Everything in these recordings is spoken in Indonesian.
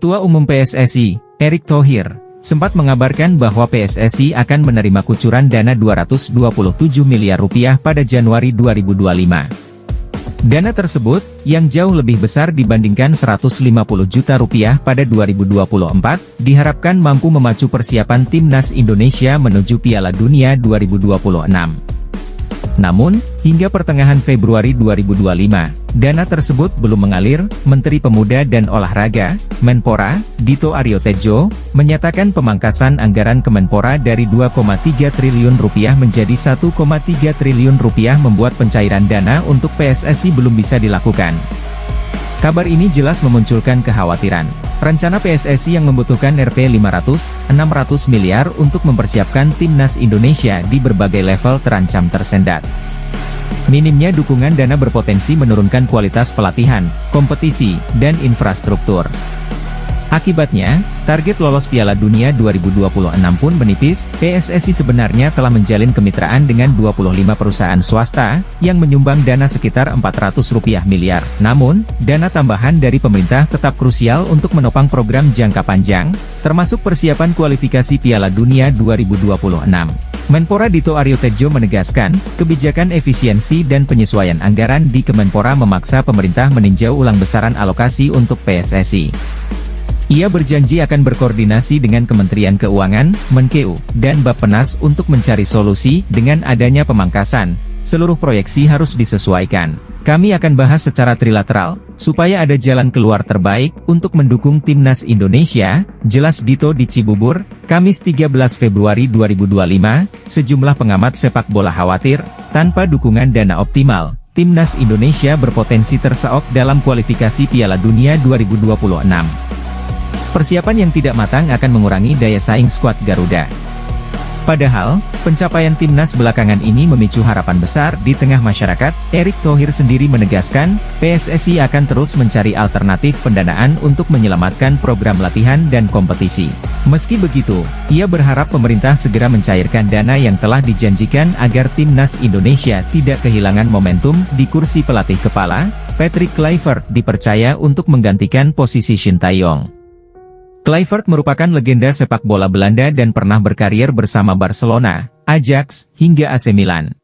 Ketua Umum PSSI, Erick Thohir, sempat mengabarkan bahwa PSSI akan menerima kucuran dana 227 miliar rupiah pada Januari 2025. Dana tersebut, yang jauh lebih besar dibandingkan 150 juta rupiah pada 2024, diharapkan mampu memacu persiapan Timnas Indonesia menuju Piala Dunia 2026. Namun, hingga pertengahan Februari 2025, dana tersebut belum mengalir. Menteri Pemuda dan Olahraga, Menpora, Dito Aryo Tejo, menyatakan pemangkasan anggaran Kemenpora dari 2,3 triliun rupiah menjadi 1,3 triliun rupiah membuat pencairan dana untuk PSSI belum bisa dilakukan. Kabar ini jelas memunculkan kekhawatiran. Rencana PSSI yang membutuhkan Rp 500-600 miliar untuk mempersiapkan Timnas Indonesia di berbagai level terancam tersendat. Minimnya dukungan dana berpotensi menurunkan kualitas pelatihan, kompetisi, dan infrastruktur. Akibatnya, target lolos Piala Dunia 2026 pun menipis. PSSI sebenarnya telah menjalin kemitraan dengan 25 perusahaan swasta, yang menyumbang dana sekitar Rp400 miliar. Namun, dana tambahan dari pemerintah tetap krusial untuk menopang program jangka panjang, termasuk persiapan kualifikasi Piala Dunia 2026. Menpora Dito Aryo Tejo menegaskan, kebijakan efisiensi dan penyesuaian anggaran di Kemenpora memaksa pemerintah meninjau ulang besaran alokasi untuk PSSI. Ia berjanji akan berkoordinasi dengan Kementerian Keuangan, Menkeu, dan Bappenas untuk mencari solusi. Dengan adanya pemangkasan, seluruh proyeksi harus disesuaikan. Kami akan bahas secara trilateral, supaya ada jalan keluar terbaik untuk mendukung Timnas Indonesia, jelas Dito di Cibubur, Kamis 13 Februari 2025. Sejumlah pengamat sepak bola khawatir, tanpa dukungan dana optimal, Timnas Indonesia berpotensi terseok dalam kualifikasi Piala Dunia 2026. Persiapan yang tidak matang akan mengurangi daya saing skuad Garuda. Padahal, pencapaian Timnas belakangan ini memicu harapan besar di tengah masyarakat. Erick Thohir sendiri menegaskan, PSSI akan terus mencari alternatif pendanaan untuk menyelamatkan program latihan dan kompetisi. Meski begitu, ia berharap pemerintah segera mencairkan dana yang telah dijanjikan agar Timnas Indonesia tidak kehilangan momentum. Di kursi pelatih kepala, Patrick Kluivert dipercaya untuk menggantikan posisi Shin Tae-yong. Kluivert merupakan legenda sepak bola Belanda dan pernah berkarir bersama Barcelona, Ajax, hingga AC Milan.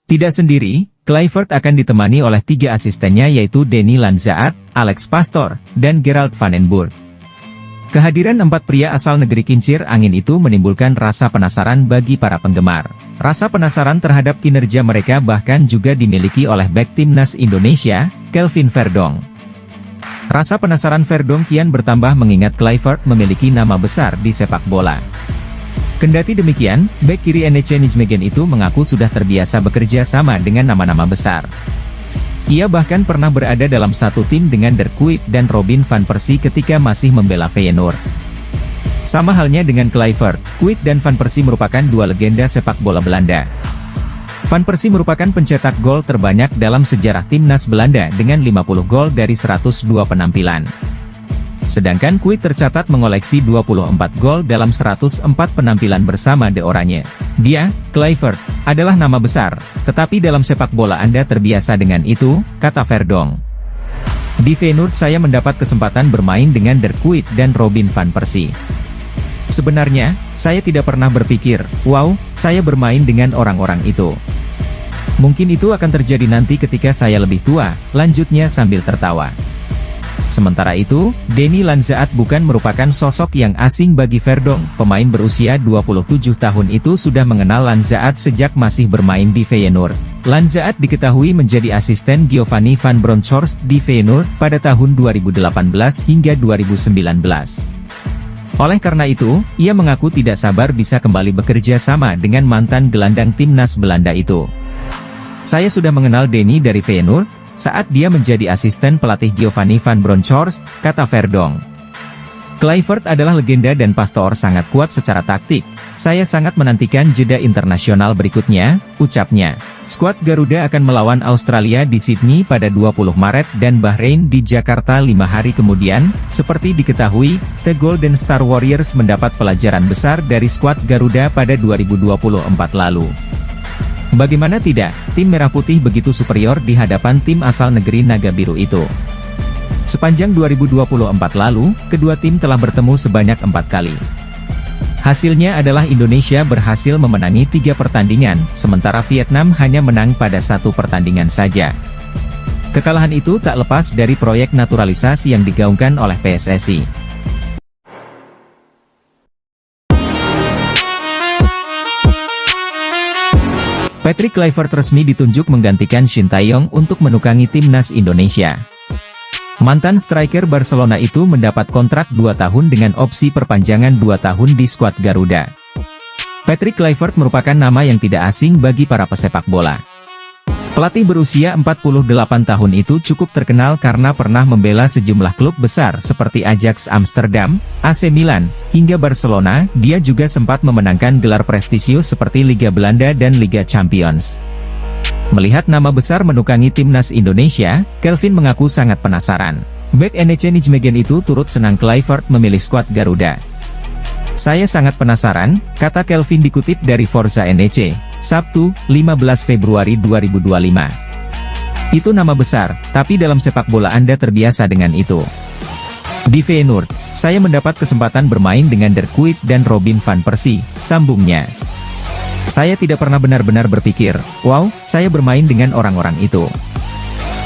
Tidak sendiri, Kluivert akan ditemani oleh 3 asistennya yaitu Denny Lanzaat, Alex Pastoor, dan Gerald van den Burg. Kehadiran 4 pria asal negeri kincir angin itu menimbulkan rasa penasaran bagi para penggemar. Rasa penasaran terhadap kinerja mereka bahkan juga dimiliki oleh bek Timnas Indonesia, Kelvin Verdonk. Rasa penasaran Verdonk kian bertambah mengingat Kluivert memiliki nama besar di sepak bola. Kendati demikian, bek kiri NEC Nijmegen itu mengaku sudah terbiasa bekerja sama dengan nama-nama besar. Ia bahkan pernah berada dalam satu tim dengan Der Kuip dan Robin van Persie ketika masih membela Feyenoord. Sama halnya dengan Kluivert, Kuip dan van Persie merupakan 2 legenda sepak bola Belanda. Van Persie merupakan pencetak gol terbanyak dalam sejarah Timnas Belanda dengan 50 gol dari 102 penampilan. Sedangkan Kuip tercatat mengoleksi 24 gol dalam 104 penampilan bersama De Oranje. Dia, Kluivert, adalah nama besar, tetapi dalam sepak bola Anda terbiasa dengan itu, kata Verdonk. Di Feyenoord saya mendapat kesempatan bermain dengan Der Kuip dan Robin van Persie. Sebenarnya, saya tidak pernah berpikir, wow, saya bermain dengan orang-orang itu. Mungkin itu akan terjadi nanti ketika saya lebih tua, lanjutnya sambil tertawa. Sementara itu, Denny Lanzaat bukan merupakan sosok yang asing bagi Verdonk. Pemain berusia 27 tahun itu sudah mengenal Lanzaat sejak masih bermain di Feyenoord. Lanzaat diketahui menjadi asisten Giovanni van Bronckhorst di Feyenoord pada tahun 2018 hingga 2019. Oleh karena itu, ia mengaku tidak sabar bisa kembali bekerja sama dengan mantan gelandang Timnas Belanda itu. Saya sudah mengenal Denny dari Feyenoord, saat dia menjadi asisten pelatih Giovanni van Bronckhorst, kata Verdonk. Kluivert adalah legenda dan Pastoor sangat kuat secara taktik. Saya sangat menantikan jeda internasional berikutnya, ucapnya. Skuad Garuda akan melawan Australia di Sydney pada 20 Maret dan Bahrain di Jakarta 5 hari kemudian. Seperti diketahui, The Golden Star Warriors mendapat pelajaran besar dari skuad Garuda pada 2024 lalu. Bagaimana tidak, tim Merah Putih begitu superior di hadapan tim asal negeri Naga Biru itu. Sepanjang 2024 lalu, kedua tim telah bertemu sebanyak 4 kali. Hasilnya adalah Indonesia berhasil memenangi 3 pertandingan, sementara Vietnam hanya menang pada 1 pertandingan saja. Kekalahan itu tak lepas dari proyek naturalisasi yang digaungkan oleh PSSI. Patrick Kluivert resmi ditunjuk menggantikan Shin Tae-yong untuk menukangi timnas Indonesia. Mantan striker Barcelona itu mendapat kontrak 2 tahun dengan opsi perpanjangan 2 tahun di skuad Garuda. Patrick Kluivert merupakan nama yang tidak asing bagi para pesepak bola. Pelatih berusia 48 tahun itu cukup terkenal karena pernah membela sejumlah klub besar seperti Ajax Amsterdam, AC Milan, hingga Barcelona. Dia juga sempat memenangkan gelar prestisius seperti Liga Belanda dan Liga Champions. Melihat nama besar menukangi timnas Indonesia, Kelvin mengaku sangat penasaran. Bek NEC Nijmegen itu turut senang Kluivert memilih skuad Garuda. "Saya sangat penasaran," kata Kelvin dikutip dari Forza NEC, Sabtu, 15 Februari 2025. "Itu nama besar, tapi dalam sepak bola Anda terbiasa dengan itu. Di Feyenoord, saya mendapat kesempatan bermain dengan Dirk Kuyt dan Robin van Persie," sambungnya. "Saya tidak pernah benar-benar berpikir, wow, saya bermain dengan orang-orang itu.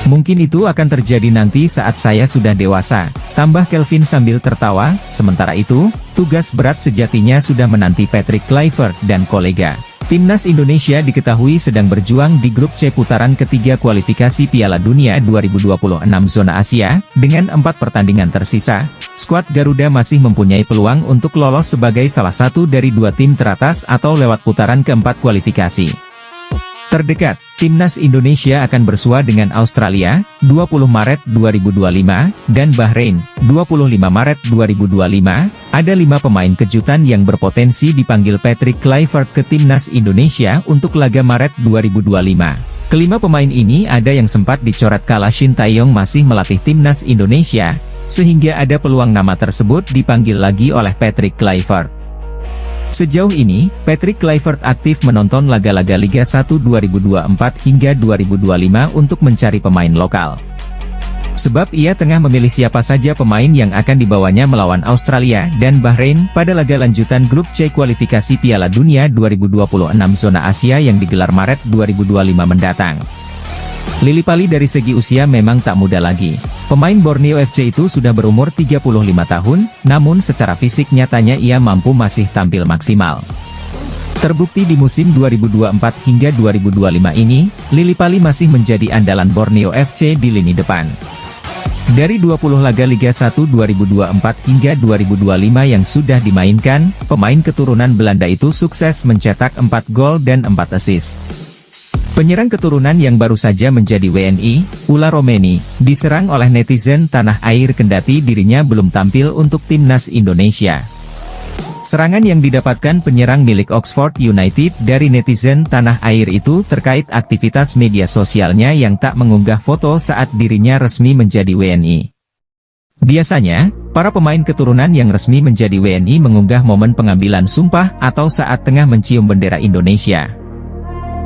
Mungkin itu akan terjadi nanti saat saya sudah dewasa," tambah Kelvin sambil tertawa. Sementara itu, tugas berat sejatinya sudah menanti Patrick Kluivert dan kolega. Timnas Indonesia diketahui sedang berjuang di grup C putaran ketiga kualifikasi Piala Dunia 2026 zona Asia. Dengan 4 pertandingan tersisa, skuad Garuda masih mempunyai peluang untuk lolos sebagai salah satu dari 2 tim teratas atau lewat putaran keempat kualifikasi. Terdekat, Timnas Indonesia akan bersua dengan Australia, 20 Maret 2025, dan Bahrain, 25 Maret 2025. Ada 5 pemain kejutan yang berpotensi dipanggil Patrick Kluivert ke Timnas Indonesia untuk laga Maret 2025. Kelima pemain ini ada yang sempat dicoret kala Shin Tae-yong masih melatih Timnas Indonesia, sehingga ada peluang nama tersebut dipanggil lagi oleh Patrick Kluivert. Sejauh ini, Patrick Kluivert aktif menonton laga-laga Liga 1 2024 hingga 2025 untuk mencari pemain lokal. Sebab ia tengah memilih siapa saja pemain yang akan dibawanya melawan Australia dan Bahrain pada laga lanjutan grup C kualifikasi Piala Dunia 2026 zona Asia yang digelar Maret 2025 mendatang. Lillipali dari segi usia memang tak muda lagi. Pemain Borneo FC itu sudah berumur 35 tahun, namun secara fisik nyatanya ia mampu masih tampil maksimal. Terbukti di musim 2024 hingga 2025 ini, Lillipali masih menjadi andalan Borneo FC di lini depan. Dari 20 laga Liga 1 2024 hingga 2025 yang sudah dimainkan, pemain keturunan Belanda itu sukses mencetak 4 gol dan 4 assist. Penyerang keturunan yang baru saja menjadi WNI, Ula Romeni, diserang oleh netizen tanah air kendati dirinya belum tampil untuk timnas Indonesia. Serangan yang didapatkan penyerang milik Oxford United dari netizen tanah air itu terkait aktivitas media sosialnya yang tak mengunggah foto saat dirinya resmi menjadi WNI. Biasanya, para pemain keturunan yang resmi menjadi WNI mengunggah momen pengambilan sumpah atau saat tengah mencium bendera Indonesia.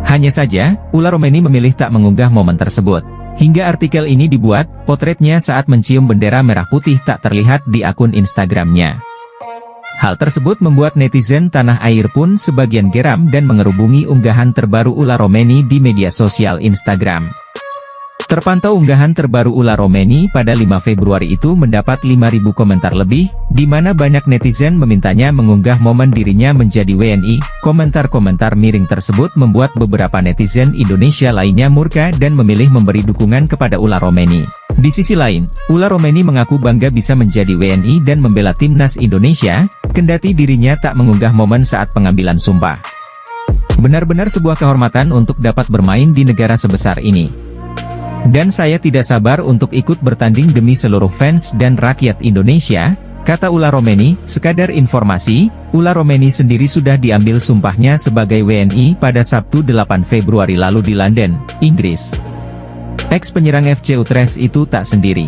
Hanya saja, Ula Romeni memilih tak mengunggah momen tersebut. Hingga artikel ini dibuat, potretnya saat mencium bendera merah putih tak terlihat di akun Instagramnya. Hal tersebut membuat netizen tanah air pun sebagian geram dan mengerubungi unggahan terbaru Ula Romeni di media sosial Instagram. Terpantau unggahan terbaru Ula Romeni pada 5 Februari itu mendapat 5.000 komentar lebih, di mana banyak netizen memintanya mengunggah momen dirinya menjadi WNI. Komentar-komentar miring tersebut membuat beberapa netizen Indonesia lainnya murka dan memilih memberi dukungan kepada Ula Romeni. Di sisi lain, Ula Romeni mengaku bangga bisa menjadi WNI dan membela timnas Indonesia, kendati dirinya tak mengunggah momen saat pengambilan sumpah. Benar-benar sebuah kehormatan untuk dapat bermain di negara sebesar ini. Dan saya tidak sabar untuk ikut bertanding demi seluruh fans dan rakyat Indonesia, kata Ula Romeni. Sekadar informasi, Ula Romeni sendiri sudah diambil sumpahnya sebagai WNI pada Sabtu 8 Februari lalu di London, Inggris. Ex-penyerang FC Utrecht itu tak sendiri.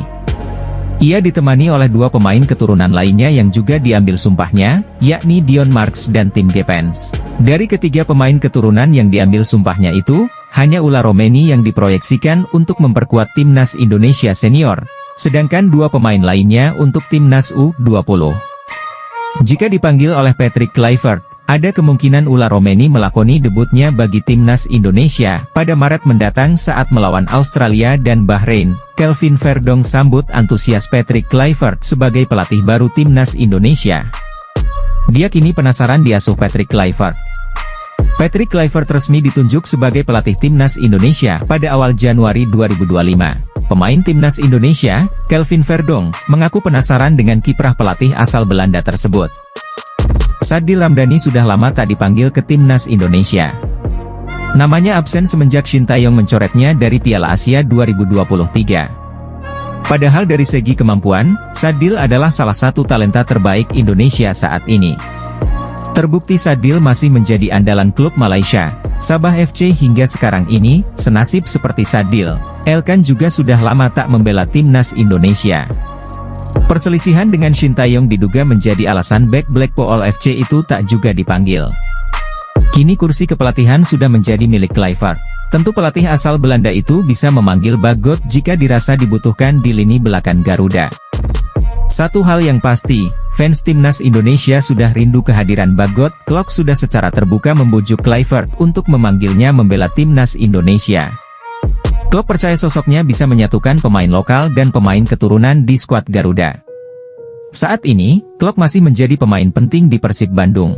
Ia ditemani oleh 2 pemain keturunan lainnya yang juga diambil sumpahnya, yakni Dion Marks dan Tim Gepens. Dari ketiga pemain keturunan yang diambil sumpahnya itu, hanya Ula Romeni yang diproyeksikan untuk memperkuat timnas Indonesia senior. sedangkan 2 pemain lainnya untuk timnas U20. Jika dipanggil oleh Patrick Kluivert, ada kemungkinan Ula Romeni melakoni debutnya bagi timnas Indonesia pada Maret mendatang saat melawan Australia dan Bahrain. Kelvin Verdong sambut antusias Patrick Kluivert sebagai pelatih baru timnas Indonesia. Dia kini penasaran diasuh Patrick Kluivert. Patrick Kluivert resmi ditunjuk sebagai pelatih timnas Indonesia pada awal Januari 2025. Pemain timnas Indonesia, Kelvin Verdong, mengaku penasaran dengan kiprah pelatih asal Belanda tersebut. Sadil Ramdhani sudah lama tak dipanggil ke timnas Indonesia. Namanya absen semenjak Shin Tae-yong mencoretnya dari Piala Asia 2023. Padahal dari segi kemampuan, Sadil adalah salah satu talenta terbaik Indonesia saat ini. Terbukti Sadil masih menjadi andalan klub Malaysia, Sabah FC hingga sekarang ini. Senasib seperti Sadil, Elkan juga sudah lama tak membela timnas Indonesia. Perselisihan dengan Shin Tae-yong diduga menjadi alasan bek Blackpool FC itu tak juga dipanggil. Kini kursi kepelatihan sudah menjadi milik Kluivert. Tentu pelatih asal Belanda itu bisa memanggil Bagot jika dirasa dibutuhkan di lini belakang Garuda. Satu hal yang pasti, fans timnas Indonesia sudah rindu kehadiran Bagot. Klok sudah secara terbuka membujuk Kluivert untuk memanggilnya membela timnas Indonesia. Klok percaya sosoknya bisa menyatukan pemain lokal dan pemain keturunan di skuad Garuda. Saat ini, Klok masih menjadi pemain penting di Persib Bandung.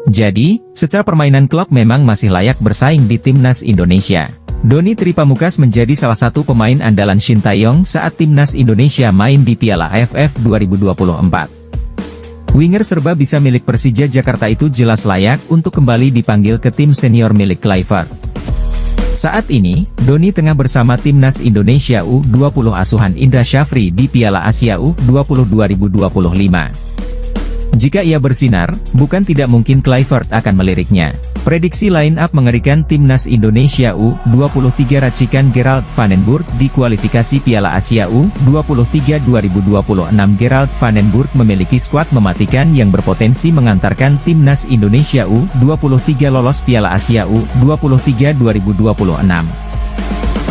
Jadi, secara permainan Klok memang masih layak bersaing di timnas Indonesia. Doni Tripamukas menjadi salah satu pemain andalan Shin Tae-yong saat timnas Indonesia main di Piala AFF 2024. Winger serba bisa milik Persija Jakarta itu jelas layak untuk kembali dipanggil ke tim senior milik Kluivert. Saat ini, Doni tengah bersama timnas Indonesia U20 asuhan Indra Syafri di Piala Asia U20 2025. Jika ia bersinar, bukan tidak mungkin Kluivert akan meliriknya. Prediksi line-up mengerikan timnas Indonesia U23 racikan Gerald van den Burg di kualifikasi Piala Asia U23 2026. Gerald van den Burg memiliki skuad mematikan yang berpotensi mengantarkan timnas Indonesia U23 lolos Piala Asia U23 2026.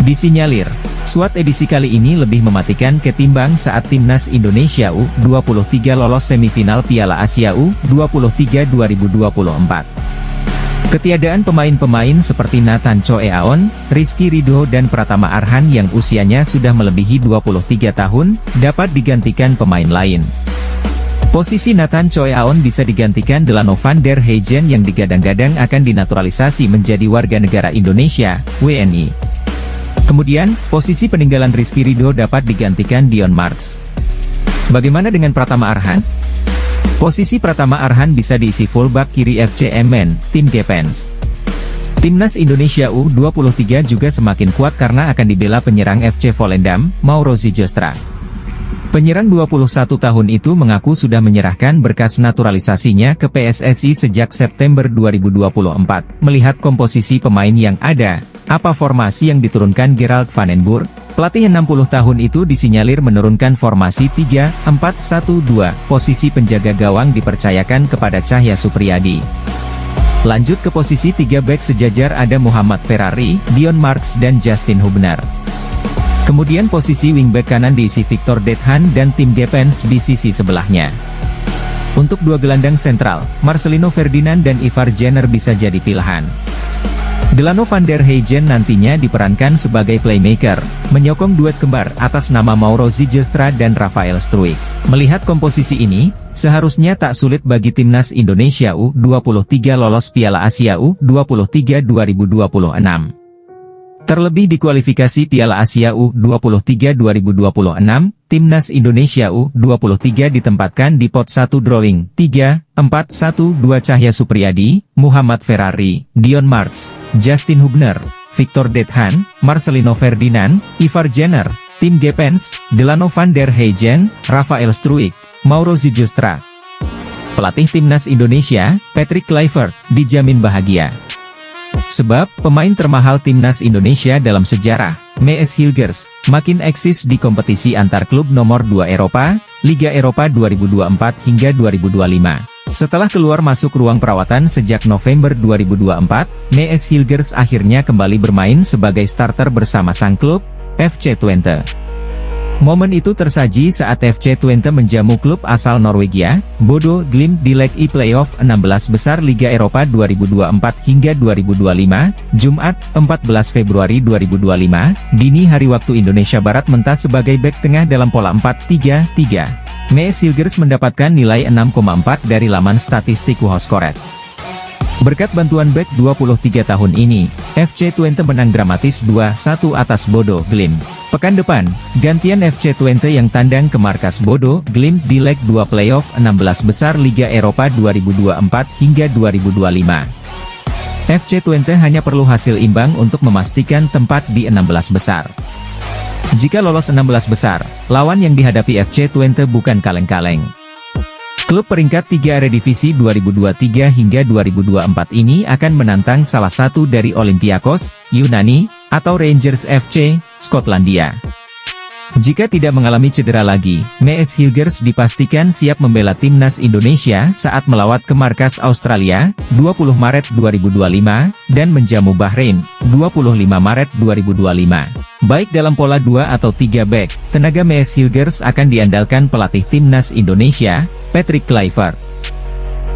Disinyalir, skuad edisi kali ini lebih mematikan ketimbang saat timnas Indonesia U23 lolos semifinal Piala Asia U23 2024. Ketiadaan pemain-pemain seperti Nathan Choe Aon, Rizky Ridho dan Pratama Arhan yang usianya sudah melebihi 23 tahun, dapat digantikan pemain lain. Posisi Nathan Choe Aon bisa digantikan Delano van der Heijden yang digadang-gadang akan dinaturalisasi menjadi warga negara Indonesia, WNI. Kemudian, posisi peninggalan Rizky Ridho dapat digantikan Dion Marks. Bagaimana dengan Pratama Arhan? Posisi Pratama Arhan bisa diisi fullback kiri FC Emmen, tim Gepens. Timnas Indonesia U23 juga semakin kuat karena akan dibela penyerang FC Volendam, Mauro Zijlstra. Penyerang 21 tahun itu mengaku sudah menyerahkan berkas naturalisasinya ke PSSI sejak September 2024. Melihat komposisi pemain yang ada, apa formasi yang diturunkan Gerald van den Burg? Pelatih 60 tahun itu disinyalir menurunkan formasi 3-4-1-2. Posisi penjaga gawang dipercayakan kepada Cahya Supriyadi. Lanjut ke posisi 3 bek sejajar ada Muhammad Ferrari, Dion Marks dan Justin Hubner. Kemudian posisi wingback kanan diisi Victor Dethan dan Tim Gepens di sisi sebelahnya. Untuk dua gelandang sentral, Marcelino Ferdinand dan Ivar Jenner bisa jadi pilihan. Delano van der Heijden nantinya diperankan sebagai playmaker, menyokong duet kembar atas nama Mauro Zijlstra dan Rafael Struijk. Melihat komposisi ini, seharusnya tak sulit bagi timnas Indonesia U23 lolos Piala Asia U23 2026. Terlebih di kualifikasi Piala Asia U23 2026, timnas Indonesia U23 ditempatkan di pot 1 drawing 3-4-1-2 Cahya Supriyadi, Muhammad Ferrari, Dion Marks, Justin Hubner, Victor Dethan, Marcelino Ferdinand, Ivar Jenner, Tim Gepens, Delano van der Heijden, Rafael Struijk, Mauro Zijlstra. Pelatih timnas Indonesia, Patrick Kluivert, dijamin bahagia. Sebab, pemain termahal timnas Indonesia dalam sejarah, Mees Hilgers, makin eksis di kompetisi antar klub nomor 2 Eropa, Liga Eropa 2024 hingga 2025. Setelah keluar masuk ruang perawatan sejak November 2024, Mees Hilgers akhirnya kembali bermain sebagai starter bersama sang klub, FC Twente. Momen itu tersaji saat FC Twente menjamu klub asal Norwegia, Bodo Glimt di leg E Playoff 16 besar Liga Eropa 2024 hingga 2025, Jumat, 14 Februari 2025, dini hari waktu Indonesia Barat mentas sebagai bek tengah dalam pola 4-3-3. Mees Hilgers mendapatkan nilai 6,4 dari laman statistik WhoScored. Berkat bantuan bek 23 tahun ini, FC Twente menang dramatis 2-1 atas Bodo Glimt. Pekan depan, gantian FC Twente yang tandang ke markas Bodo Glimt di leg 2 playoff 16 besar Liga Eropa 2024 hingga 2025. FC Twente hanya perlu hasil imbang untuk memastikan tempat di 16 besar. Jika lolos 16 besar, lawan yang dihadapi FC Twente bukan kaleng-kaleng. Klub peringkat 3 Eredivisie 2023 hingga 2024 ini akan menantang salah satu dari Olympiakos, Yunani, atau Rangers FC, Skotlandia. Jika tidak mengalami cedera lagi, Mees Hilgers dipastikan siap membela timnas Indonesia saat melawat ke markas Australia, 20 Maret 2025, dan menjamu Bahrain, 25 Maret 2025. Baik dalam pola 2 atau 3 back, tenaga Mees Hilgers akan diandalkan pelatih timnas Indonesia, Patrick Kluivert.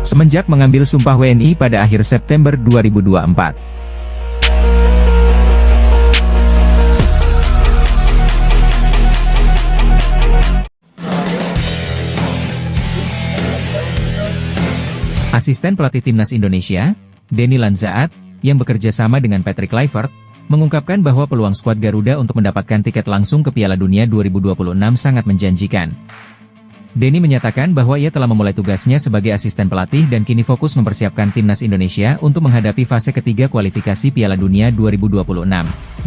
Semenjak mengambil sumpah WNI pada akhir September 2024. Asisten pelatih timnas Indonesia, Denny Lanzaat, yang bekerja sama dengan Patrick Kluivert, mengungkapkan bahwa peluang skuad Garuda untuk mendapatkan tiket langsung ke Piala Dunia 2026 sangat menjanjikan. Denny menyatakan bahwa ia telah memulai tugasnya sebagai asisten pelatih dan kini fokus mempersiapkan timnas Indonesia untuk menghadapi fase ketiga kualifikasi Piala Dunia 2026.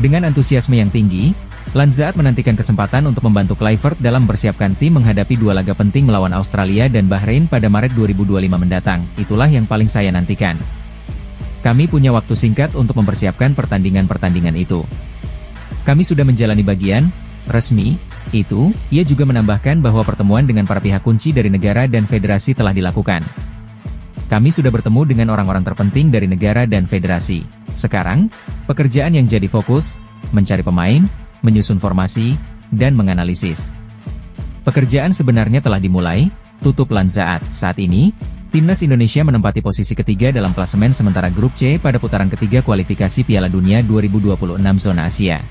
Dengan antusiasme yang tinggi, Lanzaat menantikan kesempatan untuk membantu Kluivert dalam mempersiapkan tim menghadapi 2 laga penting melawan Australia dan Bahrain pada Maret 2025 mendatang. Itulah yang paling saya nantikan. Kami punya waktu singkat untuk mempersiapkan pertandingan-pertandingan itu. Kami sudah menjalani bagian resmi itu. Ia juga menambahkan bahwa pertemuan dengan para pihak kunci dari negara dan federasi telah dilakukan. Kami sudah bertemu dengan orang-orang terpenting dari negara dan federasi. Sekarang, pekerjaan yang jadi fokus, mencari pemain, menyusun formasi, dan menganalisis. Pekerjaan sebenarnya telah dimulai, tutup Lanzaat. Saat ini, timnas Indonesia menempati posisi ketiga dalam klasemen sementara grup C pada putaran ketiga kualifikasi Piala Dunia 2026 zona Asia.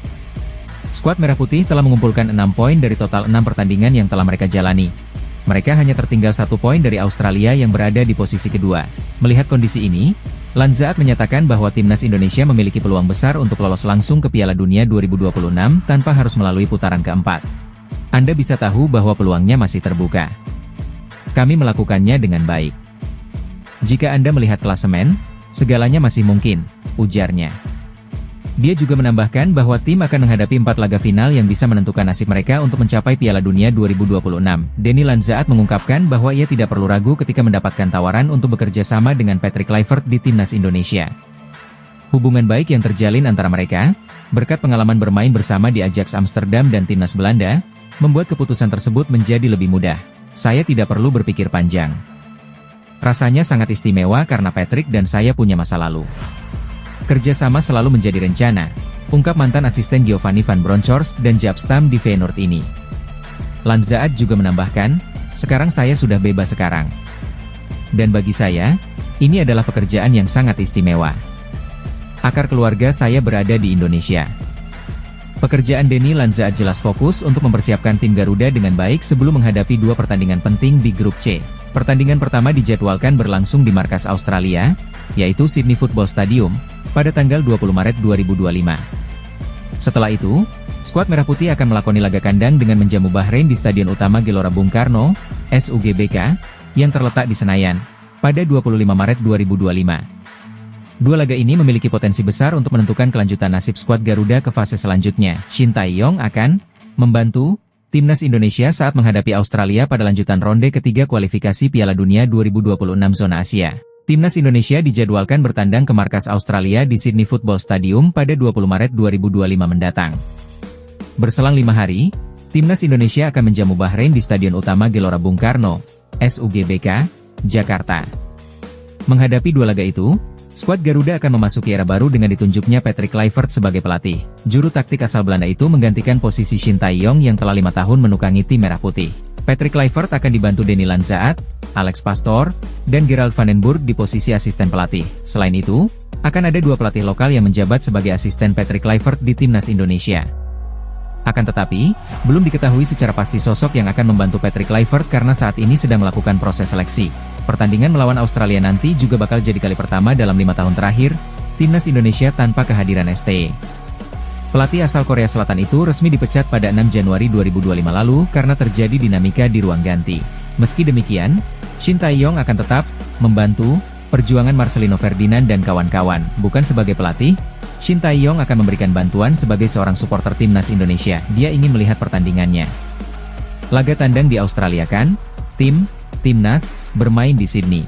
Skuad Merah Putih telah mengumpulkan 6 poin dari total 6 pertandingan yang telah mereka jalani. Mereka hanya tertinggal 1 poin dari Australia yang berada di posisi kedua. Melihat kondisi ini, Lanzaat menyatakan bahwa timnas Indonesia memiliki peluang besar untuk lolos langsung ke Piala Dunia 2026 tanpa harus melalui putaran keempat. Anda bisa tahu bahwa peluangnya masih terbuka. Kami melakukannya dengan baik. Jika Anda melihat klasemen, segalanya masih mungkin, ujarnya. Dia juga menambahkan bahwa tim akan menghadapi 4 laga final yang bisa menentukan nasib mereka untuk mencapai Piala Dunia 2026. Denny Lanzaat mengungkapkan bahwa ia tidak perlu ragu ketika mendapatkan tawaran untuk bekerja sama dengan Patrick Kluivert di timnas Indonesia. Hubungan baik yang terjalin antara mereka, berkat pengalaman bermain bersama di Ajax Amsterdam dan timnas Belanda, membuat keputusan tersebut menjadi lebih mudah. Saya tidak perlu berpikir panjang. Rasanya sangat istimewa karena Patrick dan saya punya masa lalu. Kerjasama selalu menjadi rencana, ungkap mantan asisten Giovanni van Bronckhorst dan Jaap Stam di Feyenoord ini. Lanzaat juga menambahkan, sekarang saya sudah bebas sekarang. Dan bagi saya, ini adalah pekerjaan yang sangat istimewa. Akar keluarga saya berada di Indonesia. Pekerjaan Denny Lanzaat jelas fokus untuk mempersiapkan tim Garuda dengan baik sebelum menghadapi 2 pertandingan penting di grup C. Pertandingan pertama dijadwalkan berlangsung di markas Australia, yaitu Sydney Football Stadium, pada tanggal 20 Maret 2025. Setelah itu, skuad Merah Putih akan melakoni laga kandang dengan menjamu Bahrain di Stadion Utama Gelora Bung Karno, SUGBK, yang terletak di Senayan, pada 25 Maret 2025. 2 laga ini memiliki potensi besar untuk menentukan kelanjutan nasib skuad Garuda ke fase selanjutnya. Shin Tae-yong akan membantu timnas Indonesia saat menghadapi Australia pada lanjutan ronde ketiga kualifikasi Piala Dunia 2026 zona Asia. Timnas Indonesia dijadwalkan bertandang ke markas Australia di Sydney Football Stadium pada 20 Maret 2025 mendatang. Berselang 5 hari, Timnas Indonesia akan menjamu Bahrain di Stadion Utama Gelora Bung Karno, SUGBK, Jakarta. Menghadapi 2 laga itu, Skuad Garuda akan memasuki era baru dengan ditunjuknya Patrick Kluivert sebagai pelatih. Juru taktik asal Belanda itu menggantikan posisi Shin Tae-yong yang telah 5 tahun menukangi tim Merah Putih. Patrick Kluivert akan dibantu Denny Lanzaat, Alex Pastoor, dan Gerald van den Burg di posisi asisten pelatih. Selain itu, akan ada 2 pelatih lokal yang menjabat sebagai asisten Patrick Kluivert di Timnas Indonesia. Akan tetapi, belum diketahui secara pasti sosok yang akan membantu Patrick Kluivert karena saat ini sedang melakukan proses seleksi. Pertandingan melawan Australia nanti juga bakal jadi kali pertama dalam 5 tahun terakhir, Timnas Indonesia tanpa kehadiran ST. Pelatih asal Korea Selatan itu resmi dipecat pada 6 Januari 2025 lalu karena terjadi dinamika di ruang ganti. Meski demikian, Shin Tae-yong akan tetap membantu perjuangan Marcelino Ferdinand dan kawan-kawan. Bukan sebagai pelatih, Shin Tae-yong akan memberikan bantuan sebagai seorang supporter Timnas Indonesia. Dia ingin melihat pertandingannya. Laga tandang di Australia kan? Timnas bermain di Sydney.